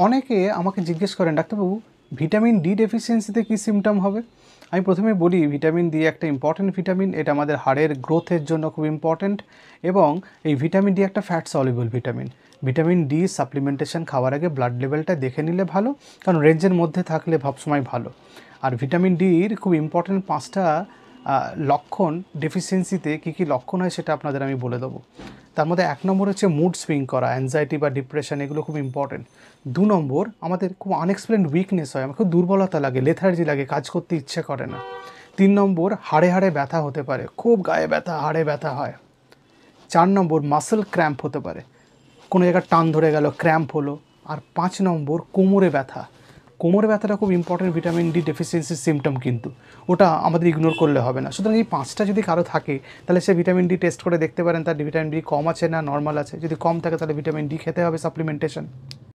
অনেকে আমাকে জিজ্ঞেস করেন, ডাক্তারবাবু ভিটামিন ডি ডেফিসিয়েন্সিতে কী সিমটম হবে? আমি প্রথমে বলি, ভিটামিন ডি একটা ইম্পর্ট্যান্ট ভিটামিন, এটা আমাদের হাড়ের গ্রোথের জন্য খুব ইম্পর্ট্যান্ট, এবং এই ভিটামিন ডি একটা fat soluble vitamin. Vitamin D supplementation খাওয়ার আগে ব্লাড লেভেলটা দেখে নিলে ভালো, কারণ রেঞ্জের মধ্যে থাকলে সবসময় ভালো। আর ভিটামিন ডির খুব ইম্পর্ট্যান্ট 5টা লক্ষণ ডেফিসিয়েন্সিতে কী কী লক্ষণ হয় সেটা আপনাদের আমি বলে দেবো। তার মধ্যে 1 নম্বর হচ্ছে মুড সুইং করা, অ্যাংজাইটি বা ডিপ্রেশন, এগুলো খুব ইম্পর্টেন্ট। 2 নম্বর, আমাদের খুব আনএক্সপ্লেইনড উইকনেস হয়, আমার খুব দুর্বলতা লাগে, লেথার্জি লাগে, কাজ করতে ইচ্ছে করে না। 3 নম্বর, হাড়ে হাড়ে ব্যথা হতে পারে, খুব গায়ে ব্যথা, হাড়ে ব্যথা হয়। 4 নম্বর, মাসল ক্র্যাম্প হতে পারে, কোনো জায়গায় টান ধরে গেল, ক্র্যাম্প হলো। আর 5 নম্বর, কোমরে ব্যথা। কোমরে ব্যথাটা খুব ইম্পর্টেন্ট ভিটামিন ডি ডেফিসিয়েন্সির সিমটম, কিন্তু ওটা আমাদের ইগনোর করলে হবে না। সুতরাং এই 5টা যদি কারো থাকে, তাহলে সে ভিটামিন ডি টেস্ট করে দেখতে পারেন তার ভিটামিন ডি কম আছে না নর্মাল আছে। যদি কম থাকে তাহলে ভিটামিন ডি খেতে হবে সাপ্লিমেন্টেশন।